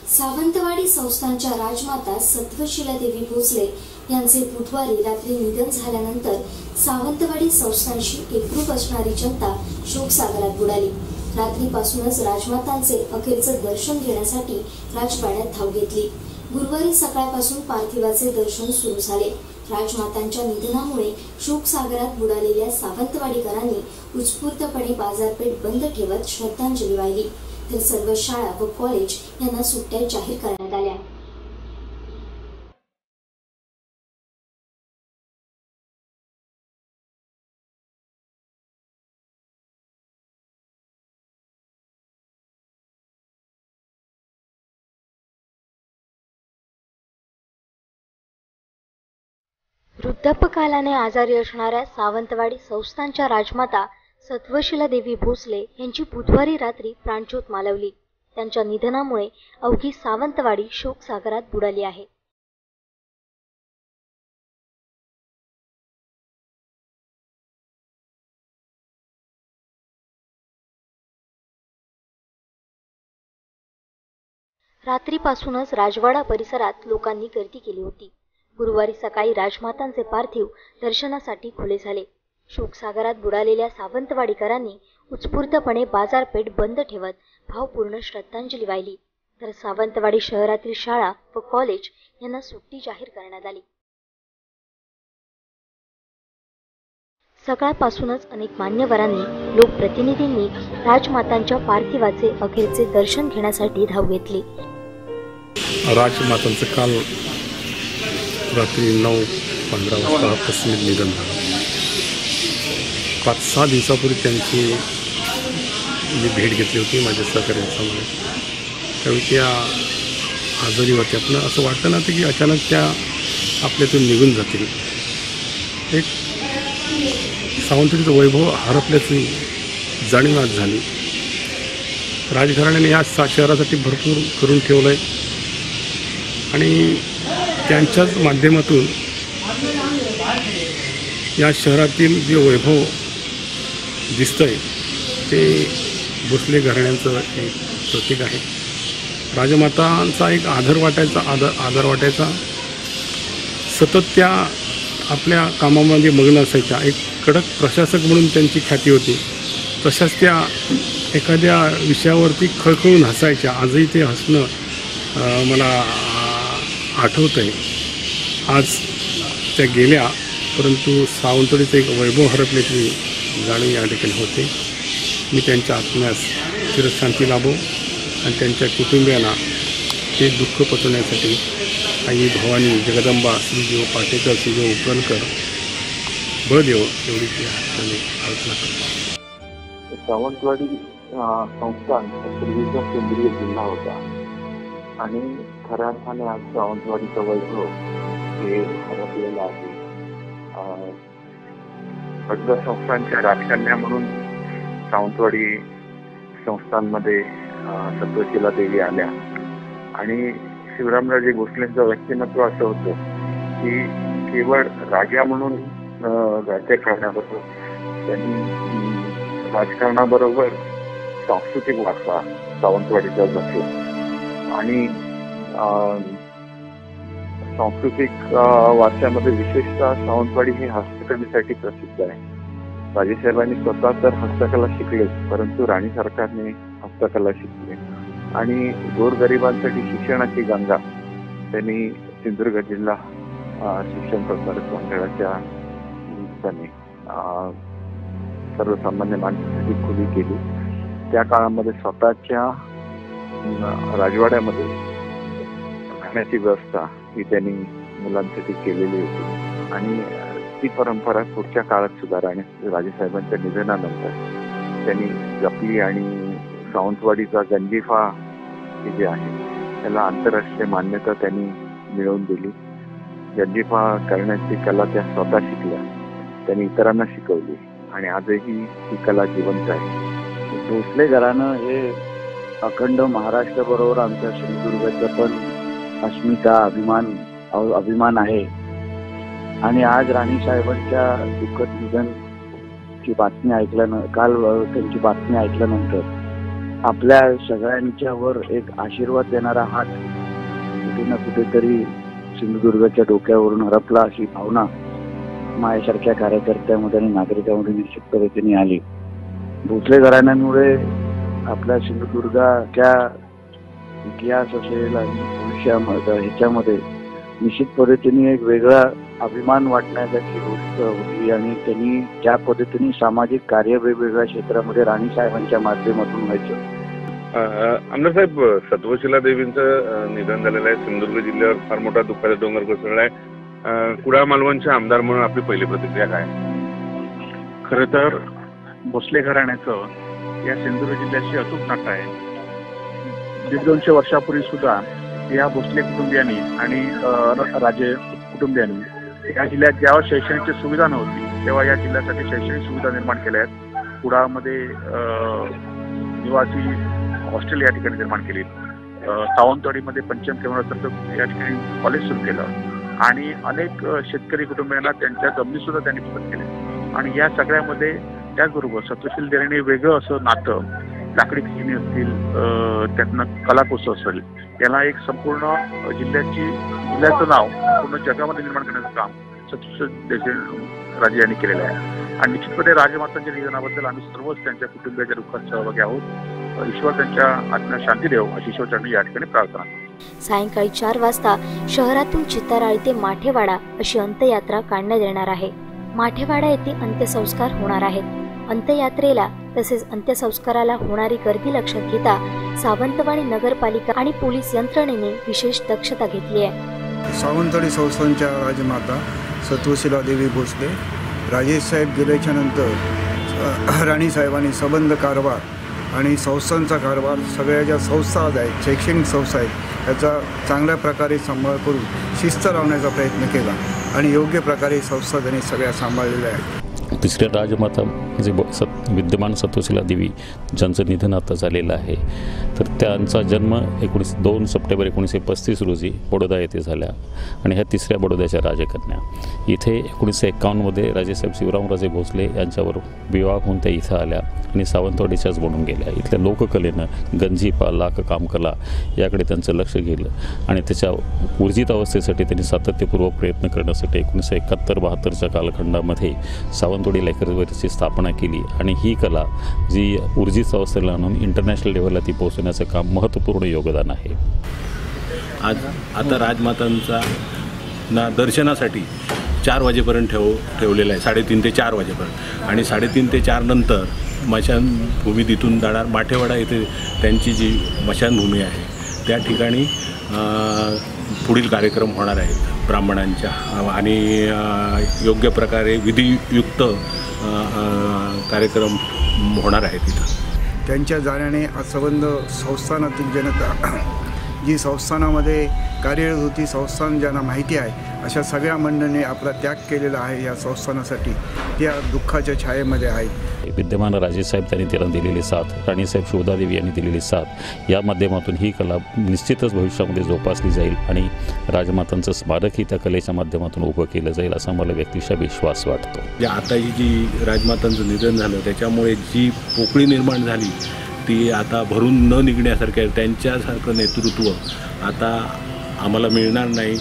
सावंतवाडी संस्थानच्या राजमाता सत्वशीलादेवी भोसले यांचे बुधवारी रात्री निधन झाल्यानंतर सावंतवाडी संस्थानशी एकरूप असणारी जनता शोकसागरात बुडाली। रात्रीपासूनच राजमातांचे अखेरचे दर्शन घेण्यासाठी राजवाड्यात धाव घेतली। गुरुवारी सकाळपासून पार्थिवाचे दर्शन सुरू झाले। राजमातांच्या निधनामुळे शोकसागरात बुडालेल्या सावंतवाडीकरांनी उत्स्फूर्तपणे बाजारपेठ बंद ठेवत श्रद्धांजली वाहिली, तर सर्व शाळा व कॉलेज यांना सुट्ट्या जाहीर करण्यात आल्या। वृद्धापकालाने आजारी असणाऱ्या सावंतवाडी संस्थानच्या राजमाता सत्वशीलादेवी भोसले यांची बुधवारी रात्री प्राणज्योत मालवली। त्यांच्या निधनामुळे अवघी सावंतवाडी शोकसागरात बुडाली आहे। रात्रीपासूनच राजवाडा परिसरात लोकांनी गर्दी केली होती। गुरुवारी सकाळी राजमातांचे पार्थिव दर्शनासाठी खुले झाले। शोकसागरात बुडालेल्या सावंतवाडीकरांनी उत्स्फूर्तपणे बाजारपेठ बंद ठेवत भावपूर्ण श्रद्धांजली वाहिली, तर सावंतवाडी शहरातील शाळा व कॉलेज यांना सुट्टी जाहीर करण्यात आली। सकाळपासूनच अनेक मान्यवरांनी, लोकप्रतिनिधींनी राजमातांच्या पार्थिवाचे अखेरचे दर्शन घेण्यासाठी धाव घेतली। राजमातांचं काल रात्री 9:15 वाजता आकस्मिक निधन झालं। 5-6 दिवसापूर्वी त्यांची मी भेट घेतली होती माझ्या सहकार्यांसमोर। त्यावेळी त्या आजारी होत्या, पण असं वाटलं ना की अचानक त्या आपल्यातून निघून जातील। एक सावंतवाडीचं वैभव हरपल्याची जाणीव आज झाली। राजघराण्याने या शहरासाठी भरपूर करून ठेवलं आहे आणि त्यांच्याच माध्यमातून या शहरातील जे वैभव दिसतंय ते भोसले घराण्यांचं एक प्रतीक आहे। राजमातांचा एक आदर वाटायचा, सतत त्या आपल्या कामामध्ये मग्न असायच्या। एक कडक प्रशासक म्हणून त्यांची ख्याती होती। तशाच त्या एखाद्या विषयावरती खळखळून हसायच्या। आजही ते हसणं मला आठवतं आहे। आज त्या गेल्या, परंतु सावंतवाडीचं एक वैभव हरपल्याची जाणीव या ठिकाणी होते। मी त्यांच्या आत्म्यास चिरशांती लाभो आणि त्यांच्या कुटुंबियांना ते दुःख पचवण्यासाठी आई भवानी जगदंबा श्रीदेव पाटेकर, श्रीदेव उपळकर बळ देव एवढी ती प्रार्थना करतो। सावंतवाडी संस्थान पूर्वीचा केंद्रीय जिल्हा होता आणि खऱ्या अर्थाने आज सावंतवाडीचं वैभव हे हरपलेलं आहे। बडोदा संस्थानच्या राजकन्या म्हणून सावंतवाडी संस्थानमध्ये सत्वशीलादेवी आल्या आणि शिवरामराजे भोसलेंचं व्यक्तिमत्व असं होतं की केवळ राजा म्हणून राज्य करण्याबरोबर त्यांनी राजकारणाबरोबर सांस्कृतिक वारसा सावंतवाडीचा जपला आणि सांस्कृतिक वारशामध्ये विशेषतः सावंतवाडी हे हस्तकलेसाठी प्रसिद्ध आहे। राजेसाहेबांनी स्वतः तर हस्तकला शिकले, परंतु राणी सरकारने हस्तकला शिकले आणि गोरगरिबांसाठी शिक्षणाची गंगा त्यांनी सिंधुदुर्ग जिल्हा शिक्षण प्रसारक मंडळाच्या निमित्ताने सर्वसामान्य माणसासाठी खुली केली। त्या काळामध्ये स्वतःच्या राजवाड्यामध्ये राहण्याची व्यवस्था ही त्यांनी मुलांसाठी केलेली होती आणि ती परंपरा पुढच्या काळात सुद्धा राजेसाहेबांच्या निधनानंतर त्यांनी जपली आणि सावंतवाडीचा गंजिफा हे जे आहे त्याला आंतरराष्ट्रीय मान्यता त्यांनी मिळवून दिली। गंजिफा करण्याची कला त्या स्वतः शिकल्या, त्यांनी इतरांना शिकवली आणि आजही ही कला जिवंत आहे। भोसले घराणं हे अखंड महाराष्ट्राबरोबर आमच्या सिंधुदुर्गाचा पण अस्मिता अभिमान आहे आणि आज राणी साहेबांच्या दुःखद निधन ची बातमी ऐकल्यानंतर, काल त्यांची बातमी ऐकल्यानंतर आपल्या सगळ्यांच्यावर एक आशीर्वाद देणारा हात कुठे ना कुठेतरी सिंधुदुर्गाच्या डोक्यावरून हरपला, अशी भावना माझ्यासारख्या कार्यकर्त्यामध्ये आणि नागरिकांमध्ये निश्चित पद्धतीने आली. भोसले घराण्यामुळे आपल्या सिंधुदुर्गाच्या इतिहास असेल आणि भविष्यामध्ये ह्याच्यामध्ये निश्चित पद्धतीने एक वेगळा अभिमान वाटण्यासारखी गोष्ट होती. आणि त्यांनी ज्या पद्धतीने सामाजिक कार्य वेगवेगळ्या क्षेत्रामध्ये राणी साहेबांच्या माध्यमातून व्हायचं. आमदार साहेब, सत्वशिला देवींचं निधन झालेलं आहे. सिंधुदुर्ग जिल्ह्यावर फार मोठा दुःखाचा डोंगर कोसळला आहे. कुडाळ मालवणचे आमदार म्हणून आपली पहिली प्रतिक्रिया काय? खरं तर भोसले घराण्याचं या सिंधुदुर्ग जिल्ह्याशी अचूक नातं आहे. 150 वर्षापूर्वी सुद्धा या भोसले कुटुंबियांनी आणि राजे कुटुंबियांनी या जिल्ह्यात जेव्हा शैक्षणिक सुविधा नव्हती तेव्हा या जिल्ह्यासाठी शैक्षणिक सुविधा निर्माण केल्या आहेत. कुडाळमध्ये निवासी हॉस्टेल या ठिकाणी निर्माण केली. सावंतवाडीमध्ये पंचम केंद्रातर्फे या ठिकाणी कॉलेज सुरू केलं आणि अनेक शेतकरी कुटुंबियांना त्यांच्या जमिनी सुद्धा त्यांनी परत केल्या. आणि या सगळ्यामध्ये त्याचबरोबर सत्वशील देवीने वेगळं असं नातं, लाकडी खेळणी असतील, त्यातनं कलाकुसर असेल, याला एक संपूर्ण जिल्ह्याचं नाव पूर्ण जगामध्ये निर्माण करण्याचं काम सत्वशील राजे यांनी केलेलं आहे. आणि निश्चितपणे राजमातांच्या निधनाबद्दल आम्ही सर्वच त्यांच्या कुटुंबियाच्या दुःखात सहभागी आहोत. ईश्वर त्यांच्या आत्म्यास शांती देव अशी ईश्वरचरणी या ठिकाणी प्रार्थना. सायंकाळी 4 वाजता शहरातून चित्ताराळी ते माठेवाडा अशी अंत्ययात्रा काढण्यात येणार आहे. माठेवाडा येथे अंत्यसंस्कार होणार आहेत. अंत्ययात्रेला तसेच अंत्यसंस्काराला होणारी गर्दी लक्षात घेता सावंतवाडी नगरपालिका आणि पोलीस यंत्रणेने विशेष दक्षता घेतली आहे. सावंतवाडी संस्थानच्या राजमाता सत्वशिला देवी भोसले राजेसाहेब गेल्याच्या नंतर राणीसाहेबांनी संबंध कारभार आणि संस्थांचा कारभार सगळ्या ज्या संस्था आहेत, शैक्षणिक संस्था आहेत, याचा चांगल्या प्रकारे सांभाळ करून शिस्त लावण्याचा प्रयत्न केला आणि योग्य प्रकारे संस्था त्यांनी सगळ्या सांभाळलेल्या आहेत. तिसऱ्या राजमाता जे विद्यमान सत्वशिला देवी ज्यांचं निधन आता झालेलं आहे, तर त्यांचा जन्म 2 सप्टेंबर 1935 रोजी बडोदा येथे झाला आणि ह्या तिसऱ्या बडोद्याच्या राजकन्या. इथे 1951मध्ये राजेसाहेब शिवरामराजे भोसले यांच्यावर विवाह होऊन त्या इथं आल्या आणि सावंतवाडीच्याच बनून गेल्या. इथल्या लोककलेनं गंजीपा, लाखकामकला याकडे त्यांचं लक्ष गेलं आणि त्याच्या ऊर्जित अवस्थेसाठी त्यांनी सातत्यपूर्व प्रयत्न करण्यासाठी 1971-72च्या कालखंडामध्ये सावंतवाडी लायब्ररीची स्थापना केली आणि ही कला जी ऊर्जित अवस्थेला आणून इंटरनॅशनल लेव्हलला ती पोहोचवण्याचं काम महत्त्वपूर्ण योगदान आहे. आज आता राजमातांचा दर्शनासाठी 4 वाजेपर्यंत ठेवलेलं आहे, 3:30 ते 4 वाजेपर्यंत. आणि 3:30 ते 4 नंतर स्मशानभूमी तिथून जाणार माठेवाडा येथे त्यांची जी स्मशानभूमी आहे त्या ठिकाणी पुढील कार्यक्रम होणार आहेत ब्राह्मणांच्या आणि योग्य प्रकारे विधियुक्त कार्यक्रम होणार आहेत इथं. त्यांच्या जाण्याने संबंध संस्थानातील जनता जी संस्थानामध्ये कार्यरत होती, संस्थान ज्यांना माहिती आहे अशा सगळ्या मंडळींनी आपला त्याग केलेला आहे या संस्थानासाठी, त्या दुःखाच्या छायेमध्ये आहे. विद्यमान राजेसाहेब त्यांनी त्यांना दिलेली साथ, राणीसाहेब शिवदादेवी यांनी दिलेली साथ, या माध्यमातून ही कला निश्चितच भविष्यामध्ये जोपासली जाईल आणि राजमातांचं स्मारकही त्या कलेच्या माध्यमातून उभं केलं जाईल असा मला व्यक्तिशः विश्वास वाटतो. आता ही जी राजमातांचं निधन झालं त्याच्यामुळे जी पोकळी निर्माण झाली ती आता भरून न निघण्यासारखं, त्यांच्यासारखं नेतृत्व आता आम्हाला मिळणार नाही.